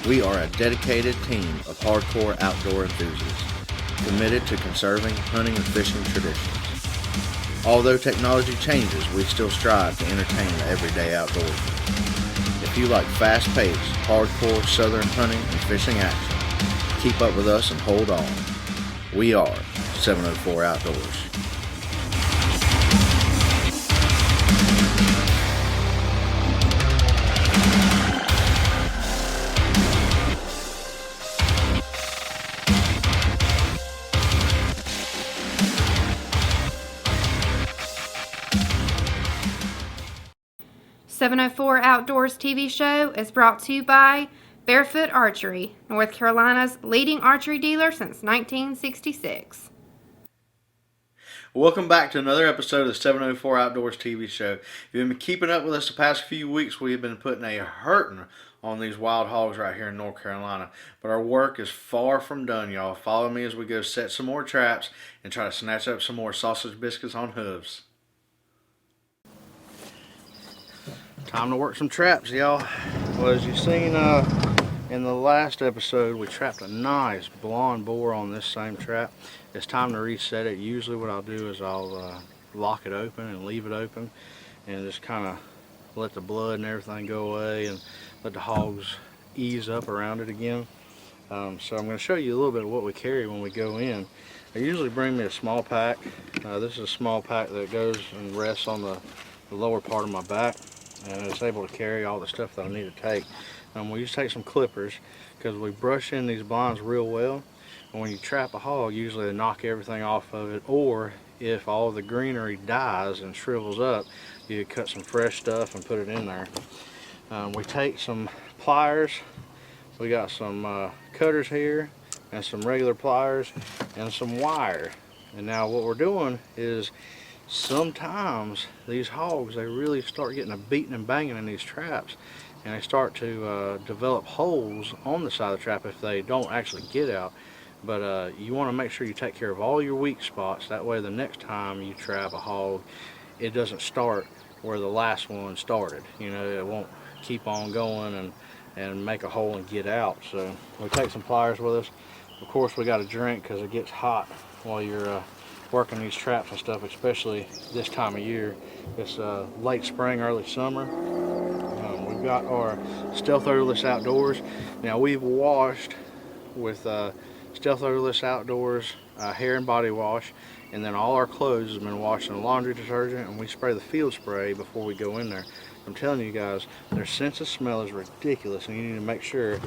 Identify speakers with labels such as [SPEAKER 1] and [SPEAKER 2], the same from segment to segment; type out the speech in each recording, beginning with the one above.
[SPEAKER 1] We are a dedicated team of hardcore outdoor enthusiasts, committed to conserving hunting and fishing traditions. Although technology changes, we still strive to entertain the everyday outdoors. If you like fast-paced, hardcore southern hunting and fishing action, keep up with us and hold on. We are 704 Outdoors.
[SPEAKER 2] .704 Outdoors TV show is brought to you by Barefoot Archery, North Carolina's leading archery dealer since 1966.
[SPEAKER 1] Welcome back to another episode of the 704 Outdoors TV show. If you've been keeping up with us the past few weeks, we have been putting a hurting on these wild hogs right here in North Carolina. But our work is far from done, y'all. Follow me as we go set some more traps and try to snatch up some more sausage biscuits on hooves. Time to work some traps, y'all. Well, as you've seen in the last episode, we trapped a nice blonde boar on this same trap. It's time to reset it. Usually what I'll do is I'll lock it open and leave it open and just kind of let the blood and everything go away and let the hogs ease up around it again. So I'm going to show you a little bit of what we carry when we go in. I usually bring me a small pack. This is a small pack that goes and rests on the lower part of my back, and it's able to carry all the stuff that I need to take. We just take some clippers because we brush in these blinds real well, and when you trap a hog, usually they knock everything off of it, or if all the greenery dies and shrivels up, you cut some fresh stuff and put it in there. We take some pliers. We got some cutters here and some regular pliers and some wire. And now what we're doing is sometimes these hogs, they really start getting a beating and banging in these traps, and they start to develop holes on the side of the trap if they don't actually get out. But you want to make sure you take care of all your weak spots. That way the next time you trap a hog, it doesn't start where the last one started. You know, it won't keep on going and make a hole and get out. So we take some pliers with us. Of course, we got a drink because it gets hot while you're working these traps and stuff, especially this time of year. It's late spring, early summer. We've got our Stealth Odorless Outdoors. Now, we've washed with Stealth Odorless Outdoors hair and body wash, and then all our clothes have been washed in a laundry detergent, and we spray the field spray before we go in there. I'm telling you guys, their sense of smell is ridiculous, and you need to make sure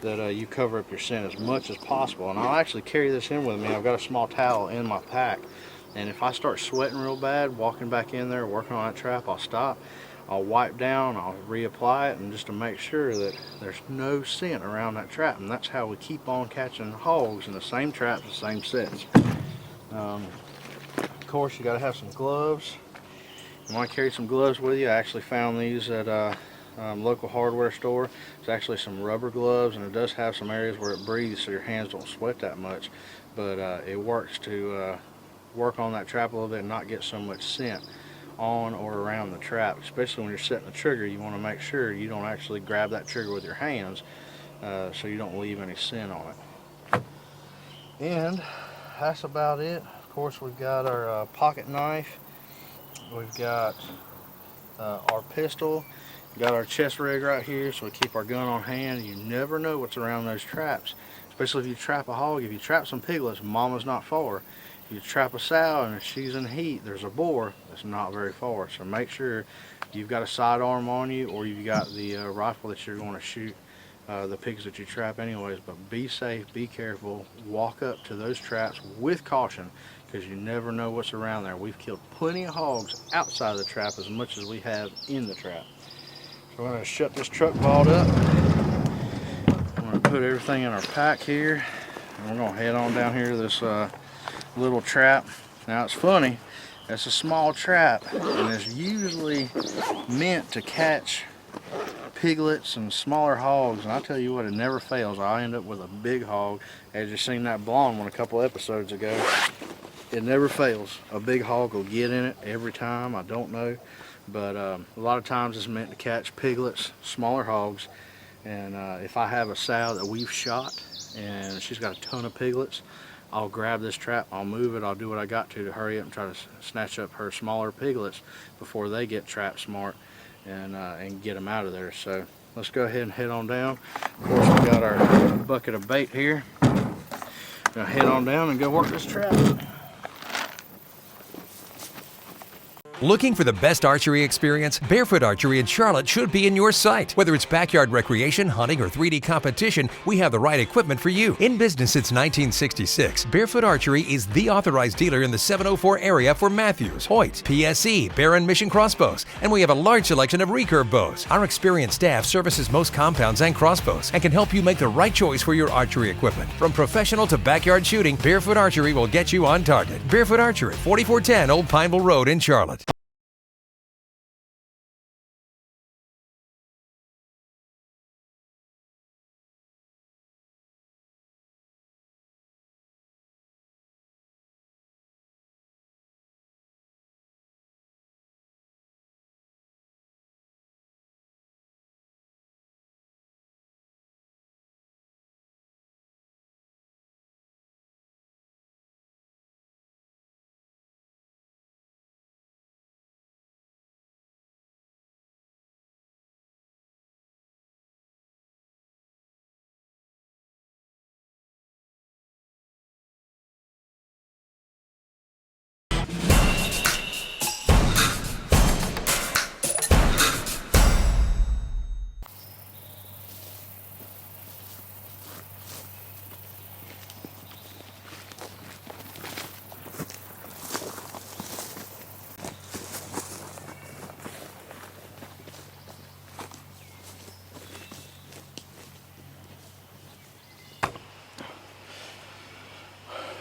[SPEAKER 1] that you cover up your scent as much as possible. And I'll actually carry this in with me. I've got a small towel in my pack, and if I start sweating real bad walking back in there working on that trap, I'll stop, I'll wipe down, I'll reapply it, and just to make sure that there's no scent around that trap. And that's how we keep on catching hogs in the same traps, the same sets. Of course, you got to have some gloves. You want to carry some gloves with you. I actually found these at a local hardware store. It's actually some rubber gloves, and it does have some areas where it breathes so your hands don't sweat that much. But it works to work on that trap a little bit and not get so much scent on or around the trap. Especially when you're setting the trigger, you want to make sure you don't actually grab that trigger with your hands so you don't leave any scent on it. And that's about it. Of course, we've got our pocket knife. We've got our pistol. We've got our chest rig right here, so we keep our gun on hand. You never know what's around those traps, especially if you trap a hog. If you trap some piglets, mama's not far. If you trap a sow and if she's in heat, there's a boar that's not very far. So make sure you've got a sidearm on you, or you've got the rifle that you're going to shoot the pigs that you trap anyways. But be safe, be careful, walk up to those traps with caution, because you never know what's around there. We've killed plenty of hogs outside of the trap as much as we have in the trap. So we're going to shut this truck vault up. I'm going to put everything in our pack here, and we're going to head on down here to this little trap. Now, it's funny, it's a small trap, and it's usually meant to catch piglets and smaller hogs, and I tell you what, it never fails. I end up with a big hog. As you seen that blonde one a couple episodes ago, it never fails. A big hog will get in it every time. I don't know, but a lot of times it's meant to catch piglets, smaller hogs, And if I have a sow that we've shot and she's got a ton of piglets, I'll grab this trap, I'll move it, I'll do what I got to hurry up and try to snatch up her smaller piglets before they get trap smart and get them out of there. So let's go ahead and head on down. Of course, we got our bucket of bait here. Gonna head on down and go work this trap.
[SPEAKER 3] Looking for the best archery experience? Barefoot Archery in Charlotte should be in your sight. Whether it's backyard recreation, hunting, or 3D competition, we have the right equipment for you. In business since 1966, Barefoot Archery is the authorized dealer in the 704 area for Matthews, Hoyt, PSE, Barron Mission crossbows, and we have a large selection of recurve bows. Our experienced staff services most compounds and crossbows and can help you make the right choice for your archery equipment. From professional to backyard shooting, Barefoot Archery will get you on target. Barefoot Archery, 4410 Old Pineville Road in Charlotte.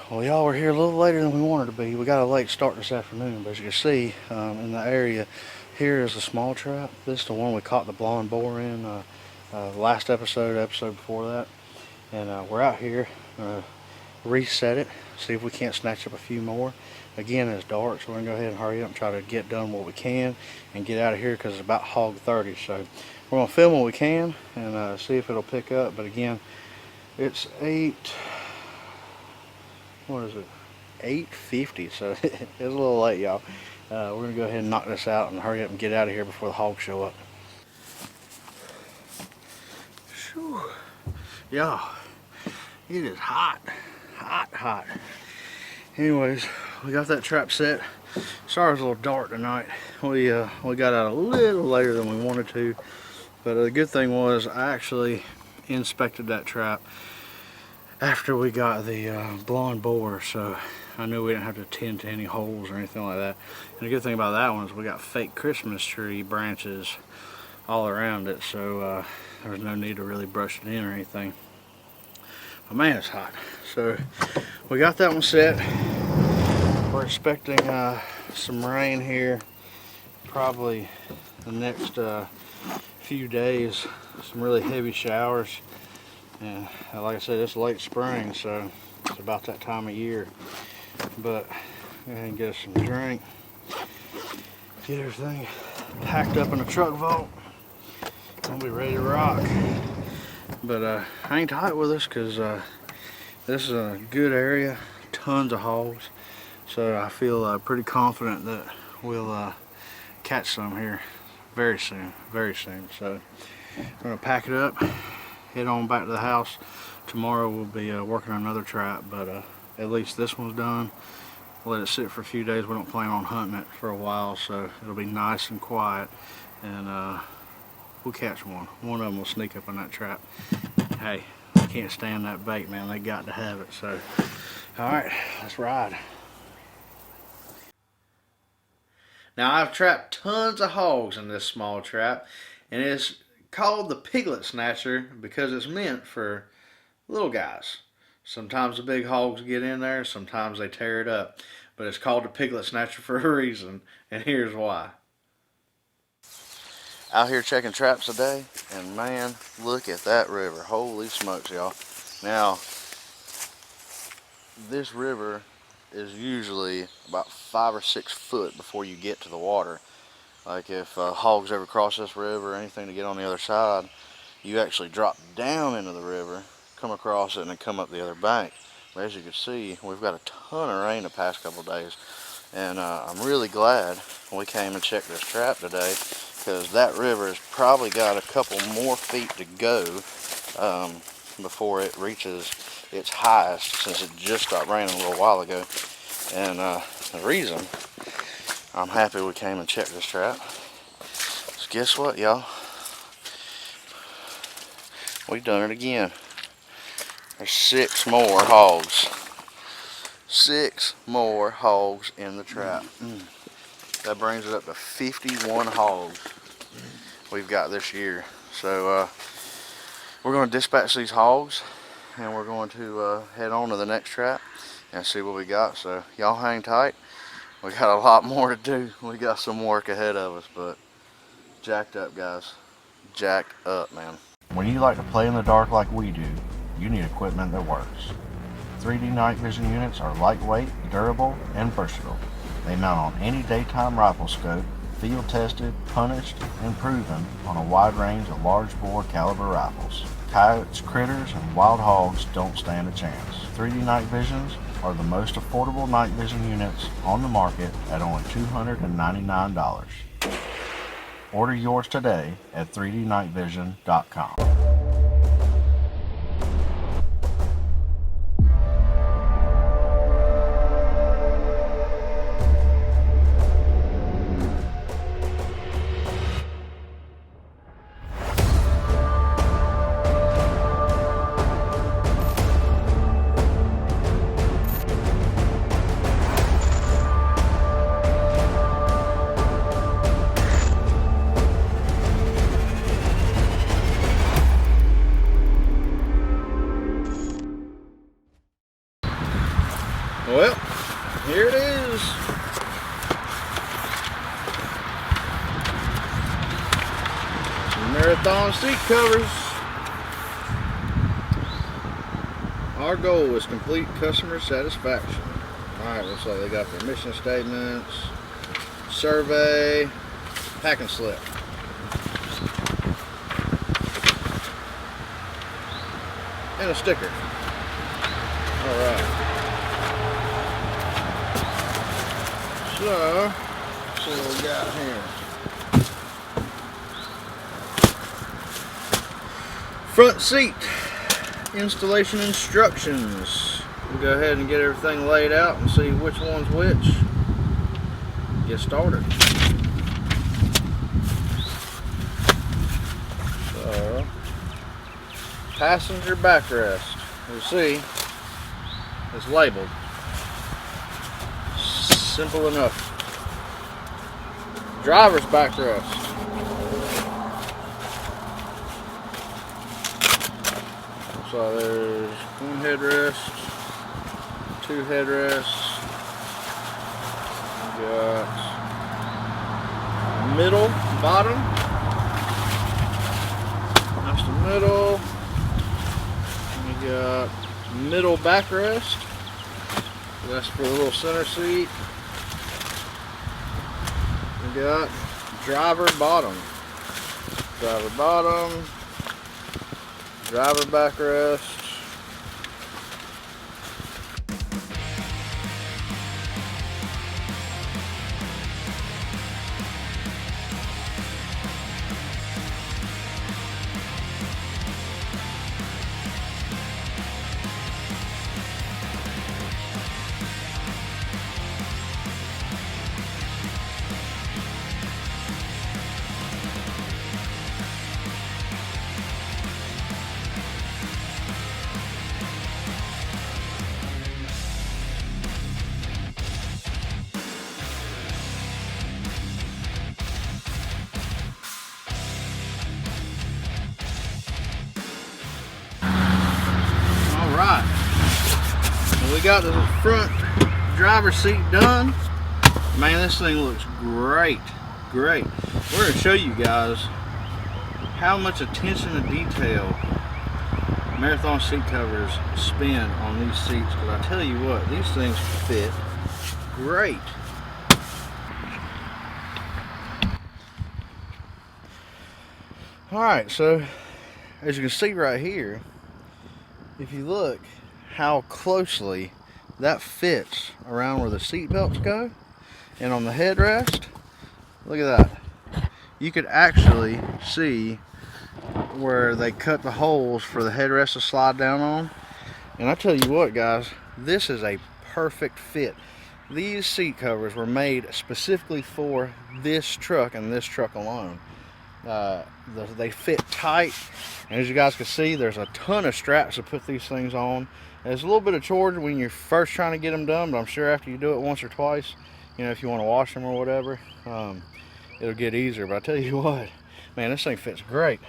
[SPEAKER 1] Well, y'all were here a little later than we wanted to be. We got a late start this afternoon, but as you can see in the area, here is a small trap. This is the one we caught the blonde boar in last episode before that. And we're out here, reset it, see if we can't snatch up a few more. Again, it's dark, so we're going to go ahead and hurry up and try to get done what we can and get out of here because it's about hog 30. So we're going to film what we can and see if it'll pick up. But again, it's 8:50, so it's a little late, y'all. We're gonna go ahead and knock this out and hurry up and get out of here before the hogs show up. Whew. Y'all, it is hot. Anyways, we got that trap set. Sorry it's a little dark tonight. We got out a little later than we wanted to, but the good thing was I actually inspected that trap after we got the blonde boar, so I knew we didn't have to tend to any holes or anything like that. And the good thing about that one is we got fake Christmas tree branches all around it, so there was no need to really brush it in or anything. But man, it's hot. So we got that one set. We're expecting some rain here probably the next few days, some really heavy showers. And like I said, it's late spring, so it's about that time of year. But go ahead and get us some drink, get everything packed up in the truck vault, and we'll be ready to rock. But hang tight with us because this is a good area, tons of hogs. So I feel pretty confident that we'll catch some here very soon. So I'm gonna pack it up, head on back to the house. Tomorrow we'll be working on another trap, but at least this one's done. Let it sit for a few days. We don't plan on hunting it for a while, so it'll be nice and quiet, and we'll catch one. One of them will sneak up in that trap. Hey, I can't stand that bait, man. They got to have it. So, all right, let's ride. Now I've trapped tons of hogs in this small trap, and it's called the Piglet Snatcher because it's meant for little guys. Sometimes the big hogs get in there, sometimes they tear it up, but it's called the Piglet Snatcher for a reason, and here's why. Out here checking traps today, and man, look at that river. Holy smokes, y'all. Now, this river is usually about 5 or 6 foot before you get to the water. Like if hogs ever cross this river or anything to get on the other side, you actually drop down into the river, come across it, and then come up the other bank. But as you can see, we've got a ton of rain the past couple of days, and I'm really glad we came and checked this trap today, because that river has probably got a couple more feet to go before it reaches its highest, since it just stopped raining a little while ago. And the reason I'm happy we came and checked this trap is, guess what, y'all? We've done it again. There's 6 more hogs. 6 more hogs in the trap. That brings it up to 51 hogs we've got this year. So we're going to dispatch these hogs, and we're going to head on to the next trap and see what we got. So y'all hang tight. We got a lot more to do. We got some work ahead of us, but jacked up, guys. Jacked up, man. When you like to play in the dark like we do, you need equipment that works. 3D night vision units are lightweight, durable, and versatile. They mount on any daytime rifle scope, field tested, punished, and proven on a wide range of large bore caliber rifles. Coyotes, critters, and wild hogs don't stand a chance. 3D night visions are the most affordable night vision units on the market at only $299. Order yours today at 3dnightvision.com. Well, here it is. Some Marathon seat covers. Our goal is complete customer satisfaction. Alright, looks like they got their mission statements, survey, packing slip. And a sticker. Alright. So, let's see what we got here. Front seat installation instructions. We'll go ahead and get everything laid out and see which one's which. Get started. So, passenger backrest. You'll see it's labeled. Simple enough. Driver's backrest. So there's one headrest, 2 headrests. We got middle, bottom. That's the middle. We got middle backrest. That's for the little center seat. We got driver bottom, driver backrest. We got the front driver's seat done. Man, this thing looks great. We're going to show you guys how much attention to detail Marathon seat covers spend on these seats, because I tell you what, these things fit great. Alright, so as you can see right here, if you look how closely that fits around where the seat belts go and on the headrest, look at that. You could actually see where they cut the holes for the headrest to slide down on. And I tell you what, guys, this is a perfect fit. These seat covers were made specifically for this truck and this truck alone. They fit tight, and as you guys can see, there's a ton of straps to put these things on. There's a little bit of chores when you're first trying to get them done, but I'm sure after you do it once or twice, you know, if you want to wash them or whatever, it'll get easier. But I tell you what, man, this thing fits great.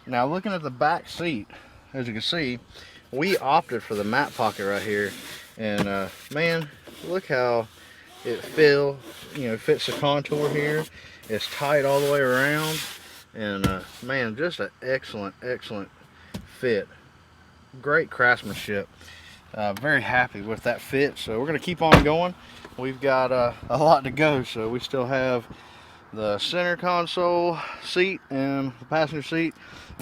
[SPEAKER 1] Now, looking at the back seat, as you can see, we opted for the mat pocket right here, and man, look how it fits the contour here. It's tight all the way around, and man, just an excellent fit. Great craftsmanship. Very happy with that fit. So we're gonna keep on going. We've got a lot to go, so we still have the center console seat and the passenger seat.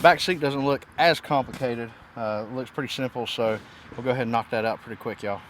[SPEAKER 1] Back seat doesn't look as complicated. It looks pretty simple, so we'll go ahead and knock that out pretty quick, y'all.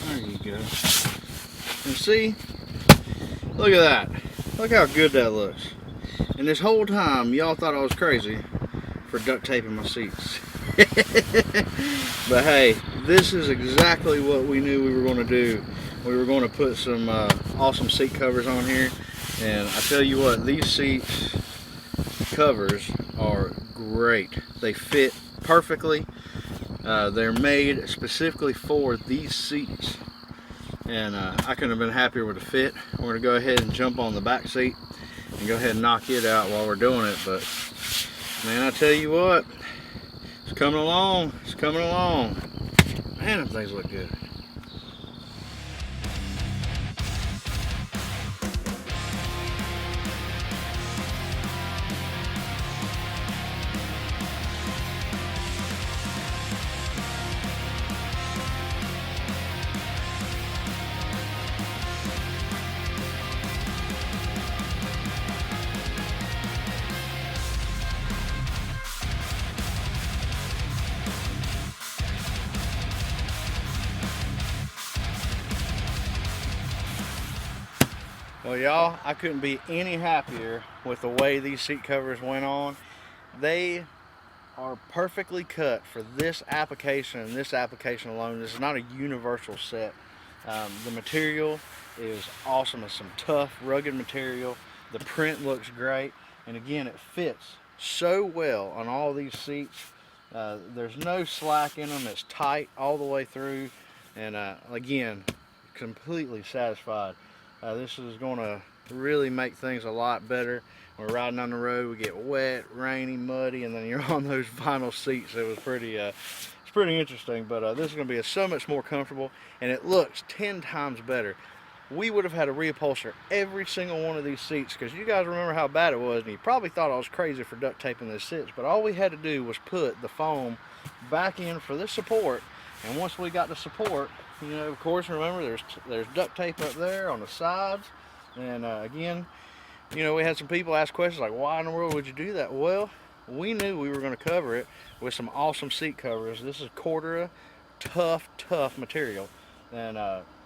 [SPEAKER 1] There you go. And see, look at that. Look how good that looks. And this whole time, y'all thought I was crazy for duct taping my seats. But hey, this is exactly what we knew we were going to do. We were going to put some awesome seat covers on here. And I tell you what, these seats covers are great. They fit perfectly. They're made specifically for these seats, and I couldn't have been happier with the fit. We're going to go ahead and jump on the back seat and go ahead and knock it out while we're doing it. But man, I tell you what, it's coming along. It's coming along. Man, them things look good. Well, y'all, I couldn't be any happier with the way these seat covers went on. They are perfectly cut for this application and this application alone. This is not a universal set. The material is awesome. It's some tough, rugged material. The print looks great. And again, it fits so well on all these seats. There's no slack in them. It's tight all the way through. And again, completely satisfied. This is going to really make things a lot better. We're riding on the road, we get wet, rainy, muddy, and then you're on those vinyl seats. It was pretty, it's pretty interesting, but this is going to be so much more comfortable, and it looks 10 times better. We would have had to reupholster every single one of these seats, because you guys remember how bad it was, and you probably thought I was crazy for duct taping these seats, but all we had to do was put the foam back in for this support, and once we got the support, you know, of course, remember there's duct tape up there on the sides, and again, you know, we had some people ask questions like, why in the world would you do that? Well, we knew we were going to cover it with some awesome seat covers. This is Cordura, tough material, and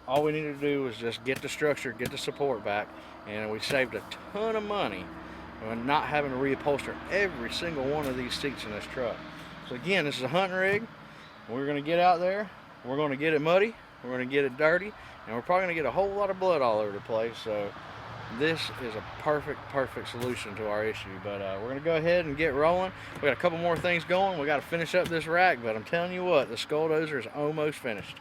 [SPEAKER 1] all we needed to do was just get the structure, get the support back, and we saved a ton of money on not having to reupholster every single one of these seats in this truck. So again, this is a hunting rig. We're going to get out there. We're going to get it muddy, we're going to get it dirty, and we're probably going to get a whole lot of blood all over the place. So this is a perfect solution to our issue. But we're going to go ahead and get rolling. We got a couple more things going. We got to finish up this rack, but I'm telling you what, the SkullDozer is almost finished.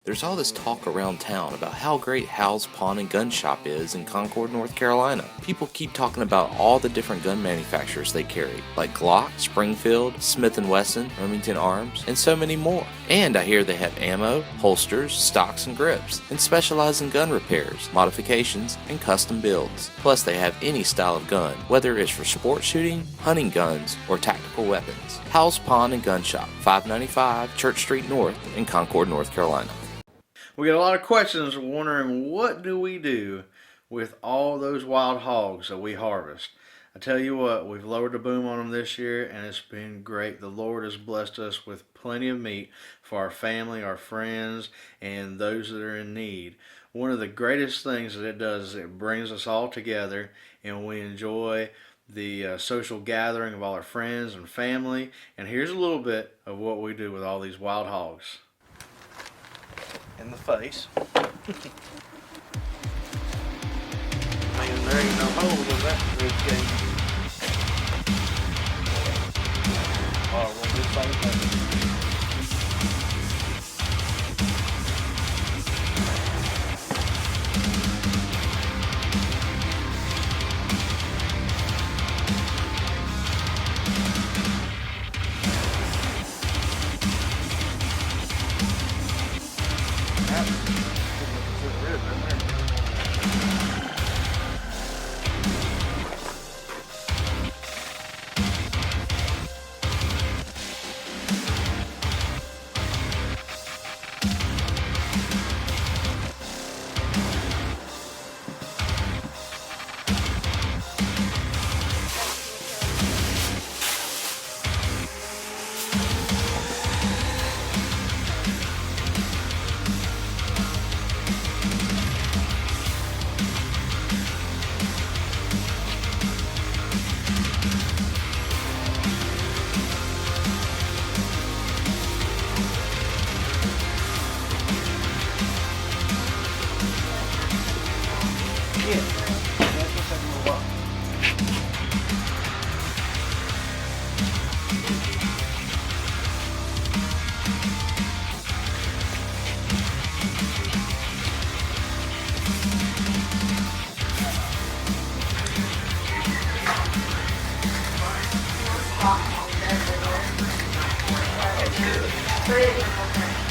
[SPEAKER 4] There's all this talk around town about how great Hal's Pawn and Gun Shop is in Concord, North Carolina. People keep talking about all the different gun manufacturers they carry, like Glock, Springfield, Smith & Wesson, Remington Arms, and so many more. And I hear they have ammo, holsters, stocks, and grips, and specialize in gun repairs, modifications, and custom builds. Plus, they have any style of gun, whether it's for sport shooting, hunting guns, or tactical weapons. Hal's Pawn and Gun Shop, 595 Church Street North in Concord, North Carolina.
[SPEAKER 1] We get a lot of questions wondering, what do we do with all those wild hogs that we harvest? I tell you what, we've lowered the boom on them this year, and it's been great. The Lord has blessed us with plenty of meat for our family, our friends, and those that are in need. One of the greatest things that it does is it brings us all together, and we enjoy the social gathering of all our friends and family. And here's a little bit of what we do with all these wild hogs. In the face. Man, there ain't no hole in that rib cage. Oh, we'll do the same thing.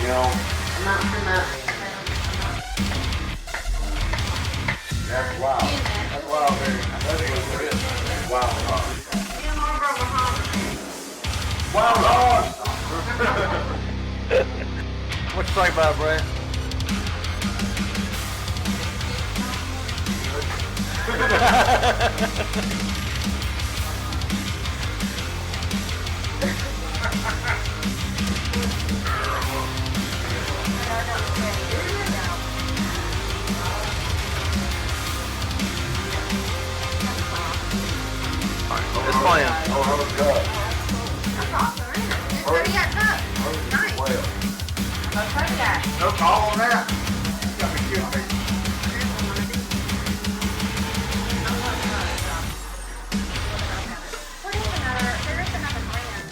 [SPEAKER 1] You know, not too much. That's wild. That's wild, baby. That is wild hog. Wild hog. What you think about it, Brad? It's playing. Oh, that was good.
[SPEAKER 2] That's awesome, isn't it? It's already got cut. Nice.
[SPEAKER 1] Well,
[SPEAKER 2] I'll try that.
[SPEAKER 1] no call on that. Got me killed, me.
[SPEAKER 2] What is another? There is another brand.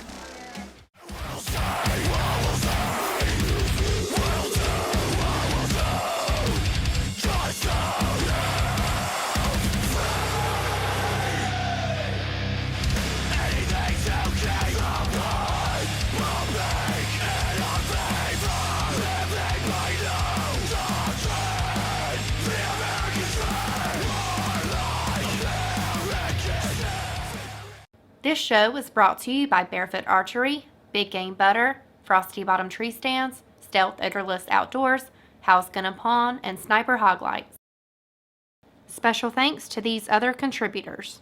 [SPEAKER 2] This show was brought to you by Barefoot Archery, Big Game Butter, Frosty Bottom Tree Stands, Stealth Edgerless Outdoors, House Gun and Pawn, and Sniper Hog Lights. Special thanks to these other contributors.